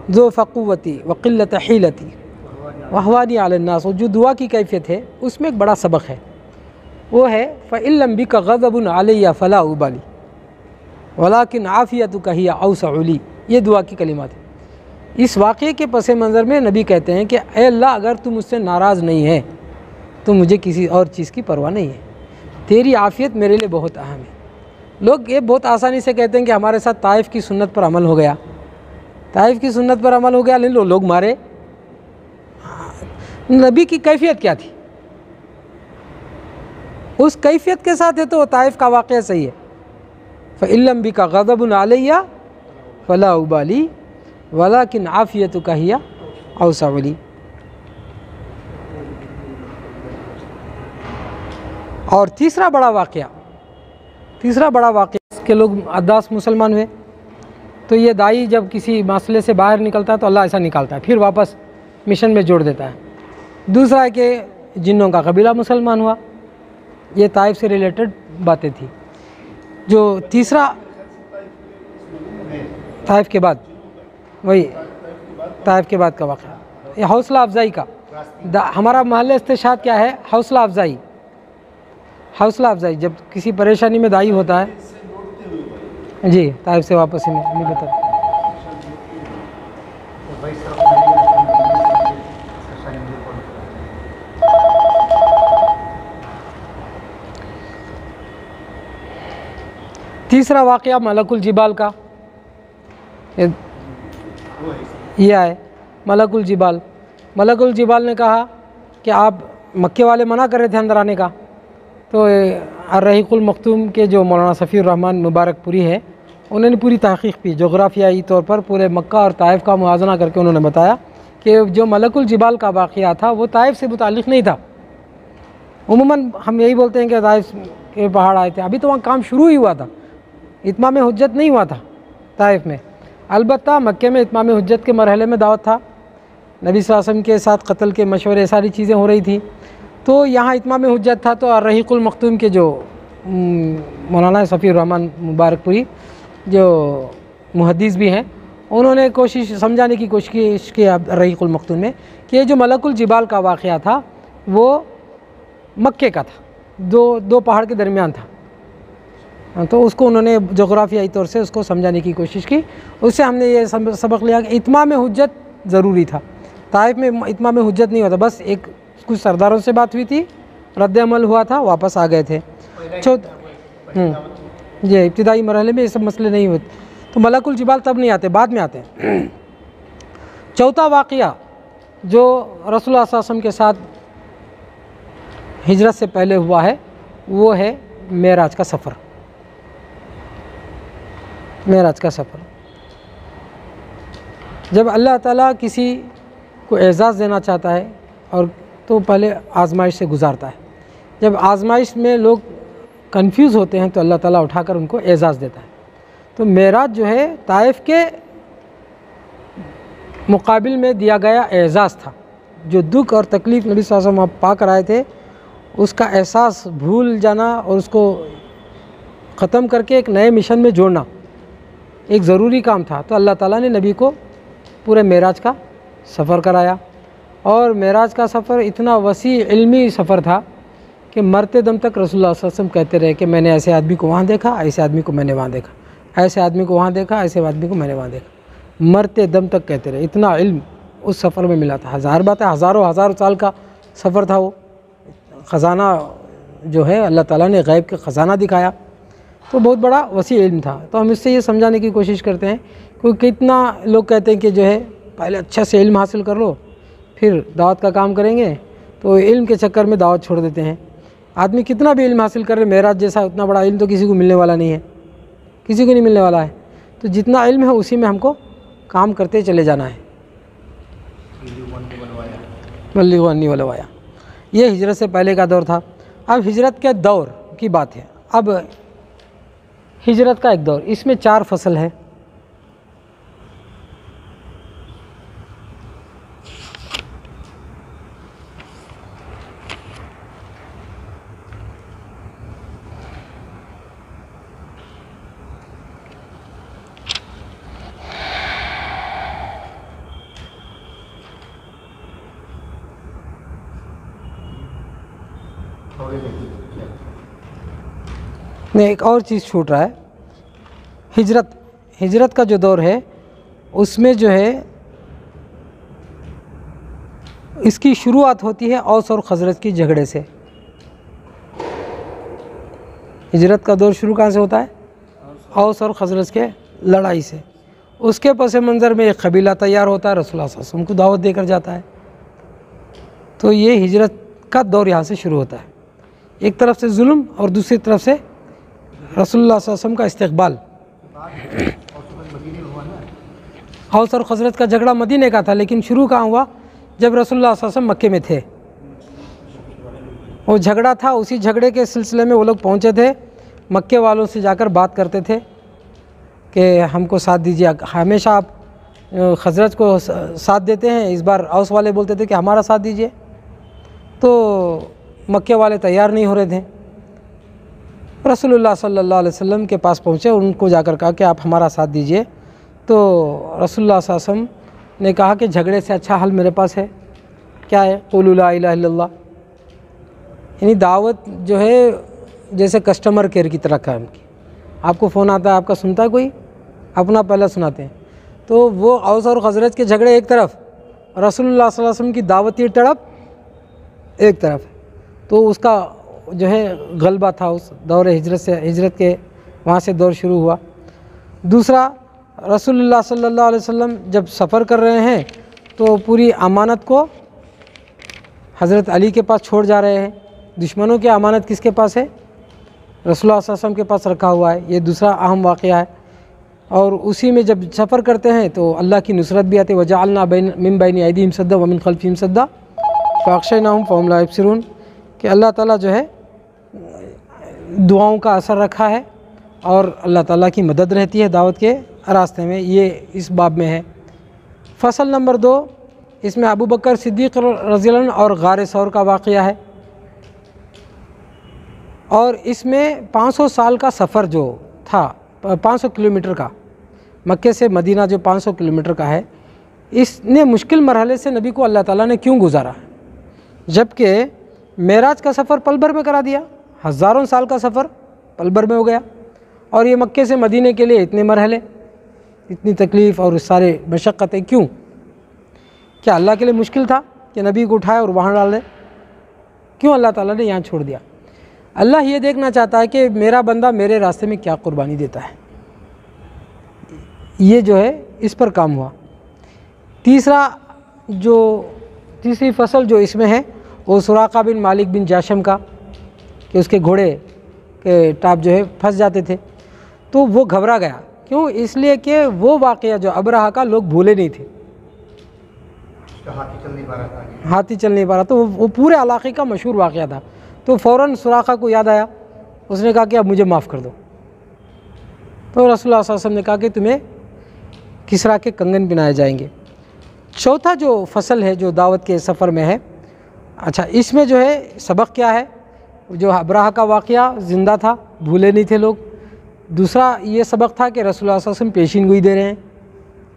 ज़ुअफ़ क़ुव्वती व क़िल्लत हीलती वहवानी अलन नास, जो दुआ की कैफियत है उसमें एक बड़ा सबक है। वो है फ़इल्लम बिका ग़ज़बुन अलैया फ़ला उबाली वलाकिन आफ़ियतुका हिया औसअ ली। ये दुआ की कलिमात है। इस वाक़े के पस मंज़र में नबी कहते हैं कि ऐ अल्लाह, अगर तुम मुझसे नाराज़ नहीं है तो मुझे किसी और चीज़ की परवाह नहीं है, तेरी आफ़ियत मेरे लिए बहुत अहम है। लोग ये बहुत आसानी से कहते हैं कि हमारे साथ ताइफ की सुन्नत पर अमल हो गया, नहीं लोग मारे। नबी की कैफियत क्या थी, उस कैफियत के साथ है तो ताइफ का वाक़या सही है। फ़इल्लम बिका ग़ज़बुन अलैया फ़ला उबाली वलाकिन आफ़ियतुका हिया औसअ ली। और तीसरा बड़ा वाक़या के लोग अद्दास मुसलमान हुए। तो ये दाई जब किसी मसले से बाहर निकलता है तो अल्लाह ऐसा निकालता है, फिर वापस मिशन में जोड़ देता है। दूसरा है कि जिन्नों का कबीला मुसलमान हुआ। ये ताइफ से रिलेटेड बातें थी। जो तीसरा ताइफ के बाद का वाक़या, ये हौसला अफजाई का, हमारा महल इस्तिशाद क्या है? हौसला अफजाई। जब किसी परेशानी में दाई होता है जी, ताइफ से वापस ही नहीं बता। तीसरा वाक़या मलकुल जिबाल का, ये है मलकुल जिबाल ने कहा कि आप मक्के वाले मना कर रहे थे अंदर आने का। तो अर्रहीकुल मख्तूम के जो मौलाना सफ़ीर रहमान मुबारकपुरी है, उन्होंने पूरी तहक़ीक़ की, जोग्राफियाई तौर पर पूरे मक्का और ताइफ का मुआज़ना करके उन्होंने बताया कि जो मलकुल जिबाल का वाक़या था वो ताइफ से मुताल्लिक़ नहीं था। उमूमन हम यही बोलते हैं कि ताइफ के पहाड़ आए थे, अभी तो वहाँ काम शुरू ही हुआ था, इत्माम हुज्जत नहीं हुआ था ताइफ में। अलबत्ता मक्के में इत्माम हुज्जत के मरहले में दावत था, नबी सल्लल्लाहु अलैहि वसल्लम के साथ कत्ल के मशवरे, सारी चीज़ें हो रही थी। तो यहाँ इत्माम हुज्जत था। तो अर्रहीकुल मख्तूम के जो मौलाना सफ़ीर रहमान मुबारकपुरी जो मुहद्दिस भी हैं, उन्होंने समझाने की कोशिश की अर्रहीकुल मख्तूम में कि ये जो मलकुल जिबाल का वाक़या था वो मक्के का था, दो पहाड़ के दरमियान था। तो उसको उन्होंने जोग्राफियाई तौर से उसको समझाने की कोशिश की। उससे हमने ये सबक लिया कि इत्माम हुज्जत ज़रूरी था। ताइफ में इत्माम हुज्जत नहीं होता, बस एक कुछ सरदारों से बात हुई थी, रद्द अमल हुआ था, वापस आ गए थे। ये इब्तिदाई मरहले में ये सब मसले नहीं होते। तो मलकुल जिबाल तब नहीं आते, बाद में आते हैं। चौथा वाक़या जो रसूलुल्लाह सल्लल्लाहु अलैहि वसल्लम के साथ हिजरत से पहले हुआ है वो है मेराज का सफ़र। मेराज का सफ़र, जब अल्लाह ताला किसी को एज़ाज़ देना चाहता है और तो पहले आज़माइश से गुज़ारता है। जब आज़माइश में लोग कंफ्यूज होते हैं तो अल्लाह ताला उठाकर उनको एज़ाज़ देता है। तो मेराज जो है ताइफ के मुकाबिल में दिया गया एज़ाज़ था। जो दुख और तकलीफ़ नबी सल्लल्लाहु अलैहि वसल्लम पा कर आए थे उसका एहसास भूल जाना और उसको ख़त्म करके एक नए मिशन में जोड़ना एक ज़रूरी काम था। तो अल्लाह ताला ने नबी को पूरे मेराज का सफ़र कराया और मेराज का सफ़र इतना वसी इल्मी सफ़र था कि मरते दम तक रसूलुल्लाह सल्लल्लाहु अलैहि वसल्लम कहते रहे कि मैंने ऐसे आदमी को वहाँ देखा, ऐसे आदमी को मैंने वहाँ देखा, ऐसे आदमी को वहाँ देखा, ऐसे आदमी को मैंने वहाँ देखा। मरते दम तक कहते रहे। इतना इल्म उस सफ़र में मिला था। हज़ार बात है, हज़ारों साल का सफ़र था वो। ख़जाना जो है अल्लाह ताला ने गैब के ख़जाना दिखाया, तो बहुत बड़ा वसी इल्म था। तो हम इससे ये समझाने की कोशिश करते हैं क्योंकि कितना लोग कहते हैं कि जो है पहले अच्छा से इल्म हासिल कर लो फिर दावत का काम करेंगे, तो इल्म के चक्कर में दावत छोड़ देते हैं। आदमी कितना भी इल्म हासिल करे, मेराज जैसा उतना बड़ा इल्म तो किसी को मिलने वाला नहीं है, किसी को नहीं मिलने वाला है। तो जितना इल्म है उसी में हमको काम करते चले जाना है। बल्लिगुन्नी वलवाया, ये हिजरत से पहले का दौर था। अब हिजरत के दौर की बात है। अब हिजरत का एक दौर, इसमें 4 फसल है। नहीं, एक और चीज़ छूट रहा है। हिजरत का जो दौर है उसमें जो है इसकी शुरुआत होती है औस और खजरज की झगड़े से। हिजरत का दौर शुरू कहाँ से होता है? औस और खजरज के लड़ाई से। उसके पस मंज़र में एक कबीला तैयार होता है, रसूलुल्लाह सल्लल्लाहु अलैहि वसल्लम को दावत देकर जाता है। तो ये हिजरत का दौर यहाँ से शुरू होता है। एक तरफ से जुल्म और दूसरी तरफ से रसूलुल्लाह सल्लल्लाहु अलैहि वसल्लम का इस्तकबाल। औस और खजरत का झगड़ा मदीने का था, लेकिन शुरू कहाँ हुआ? जब रसूलुल्लाह सल्लल्लाहु अलैहि वसल्लम मक्के में थे। वो झगड़ा था, उसी झगड़े के सिलसिले में वो लोग पहुँचे थे। मक्के वालों से जाकर बात करते थे कि हमको साथ दीजिए। हमेशा आप खजरत को साथ देते हैं, इस बार औस वाले बोलते थे कि हमारा साथ दीजिए। तो मक्के वाले तैयार नहीं हो रहे थे। रसूलुल्लाह सल्लल्लाहु अलैहि वसल्लम के पास पहुँचे, उनको जाकर कहा कि आप हमारा साथ दीजिए। तो रसूलुल्लाह सल्लल्लाहु अलैहि वसल्लम ने कहा कि झगड़े से अच्छा हल मेरे पास है। क्या है? क़ुलू ला इलाहा इल्लल्लाह। यानी दावत जो है जैसे कस्टमर केयर की तरह काम की। आपको फ़ोन आता है, आपका सुनता है कोई? अपना पहले सुनाते हैं। तो वो औस और खजरत के झगड़े एक तरफ, रसूलुल्लाह सल्लल्लाहु अलैहि वसल्लम की दावती तड़प एक तरफ। तो उसका जो है गलबा था उस दौर हिजरत के, वहाँ से दौर शुरू हुआ। दूसरा, रसूलुल्लाह सल्लल्लाहु अलैहि वसल्लम जब सफ़र कर रहे हैं तो पूरी अमानत को हज़रत अली के पास छोड़ जा रहे हैं। दुश्मनों की अमानत किसके पास है? रसूलुल्लाह सल्लल्लाहु अलैहि वसल्लम के पास रखा हुआ है। ये दूसरा अहम वाक़या है। और उसी में जब सफ़र करते हैं तो अल्लाह की नुसरत भी आती है। वजअलना मिन बैनि अयदीहिम सद्दा व मिन खल्फिहिम सद्दा फ़अग़शयनाहुम फ़हुम ला युबसिरून, कि अल्लाह ताला जो है दुआओं का असर रखा है और अल्लाह ताला की मदद रहती है दावत के रास्ते में। ये इस बाब में है। फसल नंबर 2, इसमें अबू बकर सिद्दीक़ रज़ियल्लाहु अन्हु और गारे सौर का वाक़या है। और इसमें 500 साल का सफ़र जो था, 500 किलोमीटर का, मक्के से मदीना जो 500 किलोमीटर का है, इसने मुश्किल मरहले से नबी को अल्लाह ताला ने क्यों गुजारा? जबकि मेराज का सफ़र पल भर में करा दिया। हज़ारों साल का सफ़र पल भर में हो गया। और ये मक्के से मदीने के लिए इतने मरहले, इतनी तकलीफ़ और सारे मशक्क़तें क्यों? क्या अल्लाह के लिए मुश्किल था कि नबी को उठाए और वहाँ डाल दे? क्यों अल्लाह ताला ने यहाँ छोड़ दिया? अल्लाह ये देखना चाहता है कि मेरा बंदा मेरे रास्ते में क्या कुर्बानी देता है। ये जो है इस पर काम हुआ। तीसरी फसल जो इसमें है वो सुराक़ा बिन मालिक बिन जाशम का, कि उसके घोड़े के टाप जो है फंस जाते थे, तो वो घबरा गया। क्यों? इसलिए कि वो वाक़या जो अबरहा का लोग भूले नहीं थे, हाथी चल नहीं पा रहा, तो वो पूरे इलाके का मशहूर वाक़या था। तो फ़ौरन सुराक़ा को याद आया, उसने कहा कि अब मुझे माफ़ कर दो। तो रसूलुल्लाह सल्लल्लाहु अलैहि वसल्लम ने कहा कि तुम्हें किसरा के कंगन पहनाए जाएंगे। चौथा जो फसल है जो दावत के सफ़र में है, अच्छा इसमें जो है सबक क्या है? जो अबरहा का वाक़या ज़िंदा था, भूले नहीं थे लोग। दूसरा ये सबक था कि रसूलुल्लाह सल्लल्लाहु अलैहि वसल्लम पेशीन गोई दे रहे हैं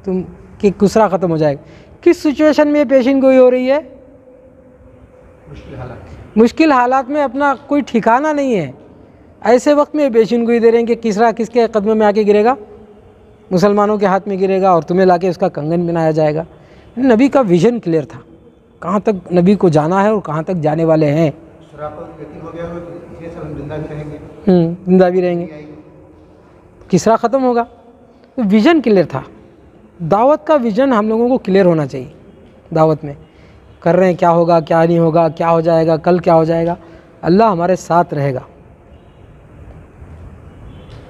तुम कि किसरा ख़त्म हो जाएगा। किस सिचुएशन में पेशीन गोई हो रही है? मुश्किल हालात में अपना कोई ठिकाना नहीं है, ऐसे वक्त में पेशीन गोई दे रहे हैं कि किसरा किसके कदम में आके गिरेगा? मुसलमानों के हाथ में गिरेगा और तुम्हें लाके उसका कंगन पहनाया जाएगा। नबी का विज़न क्लियर था, कहाँ तक नबी को जाना है और कहाँ तक जाने वाले हैं। जिंदा भी रहेंगे, किसरा ख़त्म होगा, तो विज़न क्लियर था। दावत का विज़न हम लोगों को क्लियर होना चाहिए। दावत में कर रहे हैं, क्या होगा क्या नहीं होगा, क्या हो जाएगा, कल क्या हो जाएगा, अल्लाह हमारे साथ रहेगा।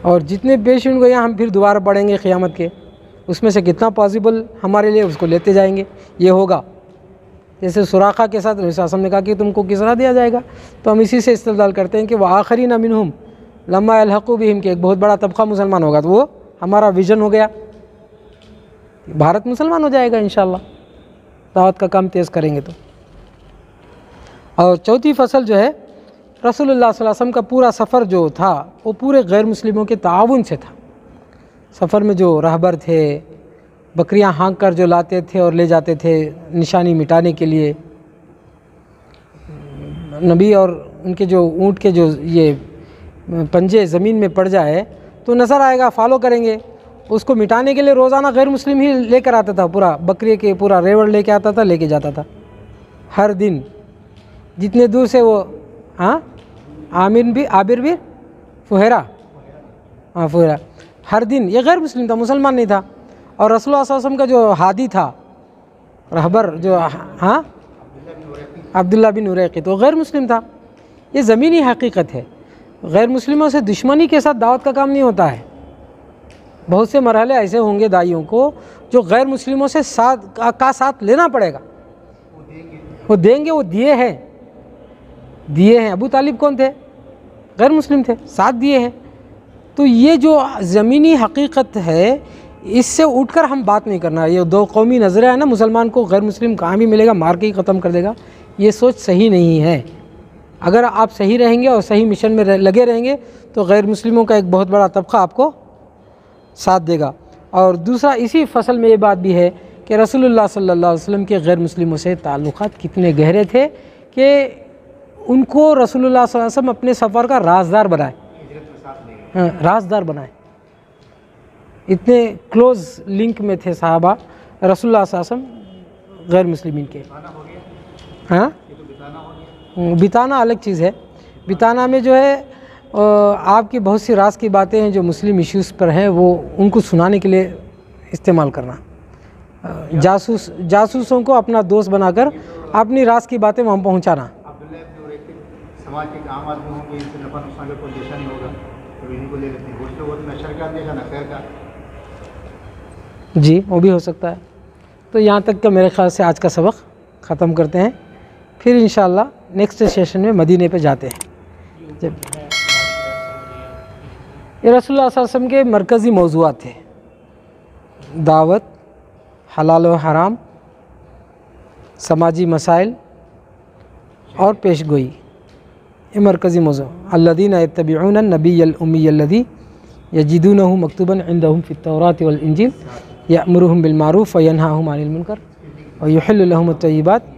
और जितने पेशेंट को यहाँ हम फिर दोबारा पढ़ेंगे क़यामत के, उसमें से कितना पॉसिबल हमारे लिए उसको लेते जाएंगे, ये होगा। जैसे सुराक़ा के साथ रसूलुल्लाह सल्लल्लाहु अलैहि वसल्लम ने कहा कि तुमको किसरा दिया जाएगा, तो हम इसी से इस्तेदलाल करते हैं कि वह आखरीन मिनहुम लम्मा यल्हक़ू बिहिम, के एक बहुत बड़ा तबक़ा मुसलमान होगा। तो वो हमारा विज़न हो गया, भारत मुसलमान हो जाएगा इंशाअल्लाह, दावत का काम तेज़ करेंगे तो। और चौथी फसल जो है, रसूलुल्लाह सल्लल्लाहु अलैहि वसल्लम का पूरा सफ़र जो था वो पूरे गैर मुस्लिमों के ताउन से था। सफ़र में जो रहबर थे, बकरियां हाँक कर जो लाते थे और ले जाते थे निशानी मिटाने के लिए, नबी और उनके जो ऊँट के जो ये पंजे ज़मीन में पड़ जाए तो नज़र आएगा, फॉलो करेंगे। उसको मिटाने के लिए रोज़ाना गैर मुस्लिम ही लेकर आता था, पूरा बकरी के पूरा रेवड़ लेके आता था, लेके जाता था हर दिन, जितने दूर से वो। हाँ, आबिर भी फुहरा, हाँ फुहरा, हर दिन। ये गैर मुस्लिम था, मुसलमान नहीं था। और रसूलुल्लाह सल्लल्लाहु अलैहि वसल्लम का जो हादी था, रहबर जो, हाँ अब्दुल्ला बिन उरैक़ी, तो गैर मुस्लिम था। ये ज़मीनी हकीकत है, गैर मुस्लिमों से दुश्मनी के साथ दावत का काम नहीं होता है। बहुत से मरहले ऐसे होंगे दाइयों को जो गैर मुस्लिमों से साथ लेना पड़ेगा। वो देंगे, वो दिए हैं। अबू तालिब कौन थे? गैर मुस्लिम थे, साथ दिए हैं। तो ये जो ज़मीनी हकीकत है, इससे उठकर हम बात नहीं करना। ये दो कौमी नज़रें है ना, मुसलमान को गैर मुस्लिम कहाँ भी मिलेगा मार के ही ख़त्म कर देगा, ये सोच सही नहीं है। अगर आप सही रहेंगे और सही मिशन में लगे रहेंगे तो गैर मुस्लिमों का एक बहुत बड़ा तबका आपको साथ देगा। और दूसरा इसी फसल में ये बात भी है कि रसूलुल्लाह सल्लल्लाहु अलैहि वसल्लम के गैर मुस्लिमों से ताल्लुक़ात कितने गहरे थे कि उनको रसूलुल्लाह सल्लल्लाहु अलैहि वसल्लम अपने सफ़र का राज़दार बनाए, राज़दार बनाए। इतने क्लोज़ लिंक में थे सहाबा रसूलुल्लाह सल्लल्लाहु अलैहि वसल्लम गैर मुस्लिमीन के। हाँ, बिताना अलग चीज़ है। बिताना में जो है आपकी बहुत सी राज की बातें हैं जो मुस्लिम इश्यूज़ पर हैं, वो उनको सुनाने के लिए इस्तेमाल करना। जासूसों को अपना दोस्त बनाकर अपनी राज की बातें वहाँ पहुँचाना।
समाज के आम आदमी होंगे, इनसे नफा नुकसान का कोई देशा नहीं होगा, तो इन्हीं को ले लेते हैं। कुछ लोगों ने शर का देखा, ना खैर का।
जी, वो भी हो सकता है। तो यहाँ तक का मेरे ख्याल से आज का सबक ख़त्म करते हैं, फिर इंशाअल्लाह नेक्स्ट सेशन में मदीने पे जाते हैं। जब ये रसूलुल्लाह सल्लल्लाहु अलैहि वसल्लम के मरकज़ी मौज़ूआत थे, दावत, हलाल व हराम, समाजी मसाइल और पेशगोई। ये मरकज़ी मौज़ू। अल्लज़ीना यत्तबिऊन अन्नबिय्यल उम्मिय्यल्लज़ी यजिदूनहु मक्तूबन इंदहुम फित्तौरात वल इंजील यअमुरुहुम बिल मारूफ व यनहाहुम अनिल मुनकर व युहिल्लु लहुमुत तय्यिबात